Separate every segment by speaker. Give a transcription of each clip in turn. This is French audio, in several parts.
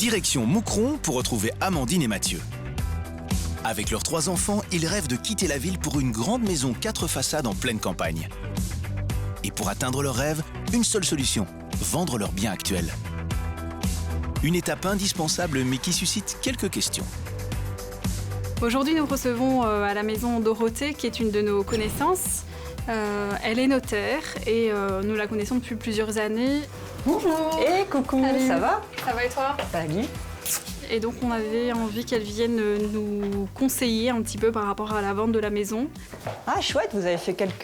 Speaker 1: Direction Moucron pour retrouver Amandine et Mathieu. Avec leurs 3 enfants, ils rêvent de quitter la ville pour une grande maison 4 façades en pleine campagne. Et pour atteindre leur rêve, une seule solution, vendre leurs biens actuels. Une étape indispensable mais qui suscite quelques questions.
Speaker 2: Aujourd'hui, nous recevons à la maison Dorothée, qui est une de nos connaissances. Elle est notaire et nous la connaissons depuis plusieurs années.
Speaker 3: Bonjour. Et coucou,
Speaker 2: Salut.
Speaker 3: ça va?
Speaker 2: Ça va et toi?
Speaker 3: Salut.
Speaker 2: Et donc on avait envie qu'elle vienne nous conseiller un petit peu par rapport à la vente de la maison.
Speaker 3: Ah chouette, vous avez fait quelques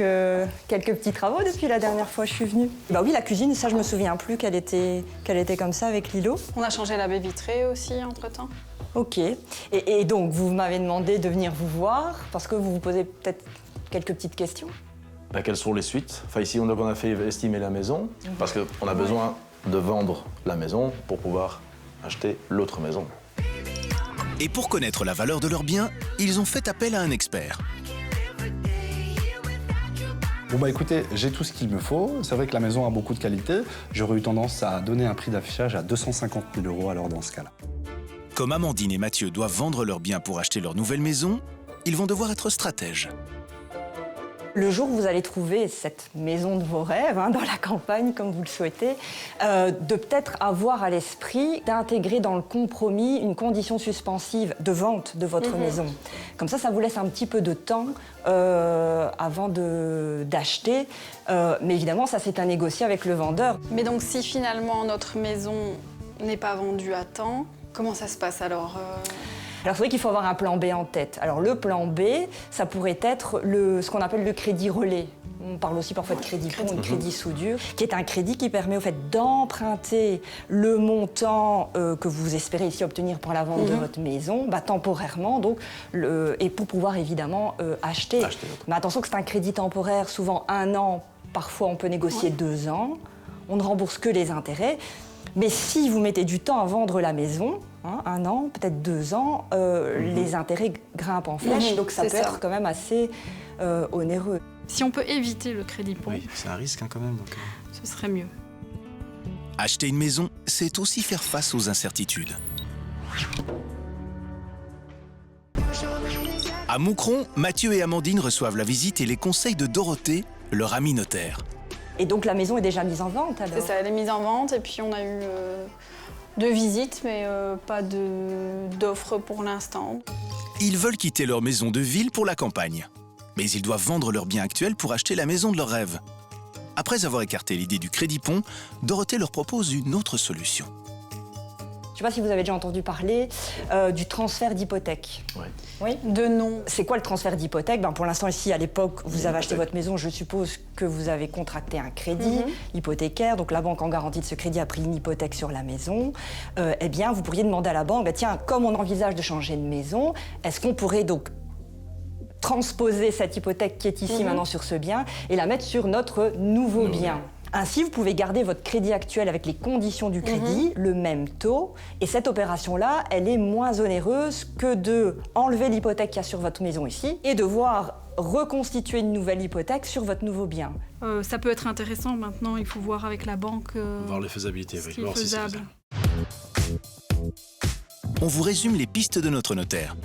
Speaker 3: petits travaux depuis la dernière fois que je suis venue. Bah oui, la cuisine, ça je me souviens plus qu'elle était comme ça avec Lilo.
Speaker 2: On a changé la baie vitrée aussi entre-temps.
Speaker 3: Ok. Et donc vous m'avez demandé de venir vous voir parce que vous vous posez peut-être quelques petites questions.
Speaker 4: Bah, quelles sont les suites? Enfin, ici, on a fait estimer la maison parce qu'on a besoin de vendre la maison pour pouvoir acheter l'autre maison.
Speaker 1: Et pour connaître la valeur de leurs biens, ils ont fait appel à un expert.
Speaker 5: Bon bah écoutez, j'ai tout ce qu'il me faut. C'est vrai que la maison a beaucoup de qualité. J'aurais eu tendance à donner un prix d'affichage à 250 000 € alors dans ce cas-là.
Speaker 1: Comme Amandine et Mathieu doivent vendre leurs biens pour acheter leur nouvelle maison, ils vont devoir être stratèges.
Speaker 3: Le jour où vous allez trouver cette maison de vos rêves, dans la campagne, comme vous le souhaitez, de peut-être avoir à l'esprit d'intégrer dans le compromis une condition suspensive de vente de votre maison. Comme ça vous laisse un petit peu de temps avant d'acheter. Mais évidemment, ça, c'est à négocier avec le vendeur.
Speaker 2: Mais donc si finalement notre maison n'est pas vendue à temps, comment ça se passe alors
Speaker 3: Alors, c'est vrai qu'il faut avoir un plan B en tête. Alors, le plan B, ça pourrait être ce qu'on appelle le crédit relais. On parle aussi parfois de crédit pont, de crédit soudure, qui est un crédit qui permet au fait d'emprunter le montant que vous espérez ici obtenir pour la vente de votre maison, temporairement, donc, et pour pouvoir évidemment acheter. Mais attention que c'est un crédit temporaire, souvent 1 an, parfois on peut négocier 2 ans. On ne rembourse que les intérêts. Mais si vous mettez du temps à vendre la maison, 1 an, peut-être 2 ans, les intérêts grimpent en flèche, donc ça peut être quand même assez onéreux.
Speaker 2: Si on peut éviter le crédit pont,
Speaker 4: Oui, c'est un risque quand même. Donc...
Speaker 2: ce serait mieux.
Speaker 1: Acheter une maison, c'est aussi faire face aux incertitudes. À Moucron, Mathieu et Amandine reçoivent la visite et les conseils de Dorothée, leur amie notaire.
Speaker 3: Et donc la maison est déjà mise en vente alors?
Speaker 2: C'est ça, elle est mise en vente et puis on a eu 2 visites, mais pas d'offres pour l'instant.
Speaker 1: Ils veulent quitter leur maison de ville pour la campagne. Mais ils doivent vendre leurs biens actuels pour acheter la maison de leurs rêves. Après avoir écarté l'idée du crédit pont, Dorothée leur propose une autre solution.
Speaker 3: Je ne sais pas si vous avez déjà entendu parler du transfert d'hypothèque. Oui.
Speaker 2: De nom.
Speaker 3: C'est quoi le transfert d'hypothèque? Pour l'instant, ici, à l'époque, vous avez acheté votre maison, je suppose que vous avez contracté un crédit hypothécaire. Donc la banque en garantie de ce crédit a pris une hypothèque sur la maison. Eh bien, vous pourriez demander à la banque, tiens, comme on envisage de changer de maison, est-ce qu'on pourrait donc transposer cette hypothèque qui est ici maintenant sur ce bien et la mettre sur notre nouveau bien? Ainsi, vous pouvez garder votre crédit actuel avec les conditions du crédit, le même taux. Et cette opération-là, elle est moins onéreuse que de enlever l'hypothèque qu'il y a sur votre maison ici et devoir reconstituer une nouvelle hypothèque sur votre nouveau bien.
Speaker 2: Ça peut être intéressant maintenant, il faut voir avec la banque
Speaker 4: voir les faisabilités,
Speaker 2: ce qui est faisable.
Speaker 1: On vous résume les pistes de notre notaire.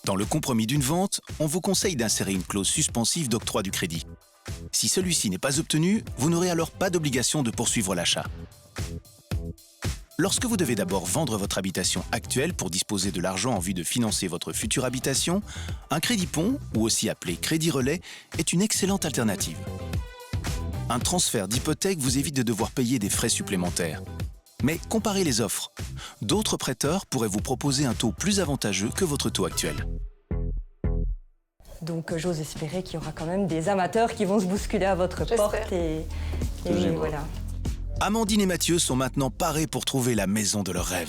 Speaker 1: Dans le compromis d'une vente, on vous conseille d'insérer une clause suspensive d'octroi du crédit. Si celui-ci n'est pas obtenu, vous n'aurez alors pas d'obligation de poursuivre l'achat. Lorsque vous devez d'abord vendre votre habitation actuelle pour disposer de l'argent en vue de financer votre future habitation, un crédit pont, ou aussi appelé crédit relais, est une excellente alternative. Un transfert d'hypothèque vous évite de devoir payer des frais supplémentaires. Mais comparez les offres. D'autres prêteurs pourraient vous proposer un taux plus avantageux que votre taux actuel.
Speaker 3: Donc j'ose espérer qu'il y aura quand même des amateurs qui vont se bousculer à votre porte et voilà.
Speaker 1: Amandine et Mathieu sont maintenant parés pour trouver la maison de leurs rêves.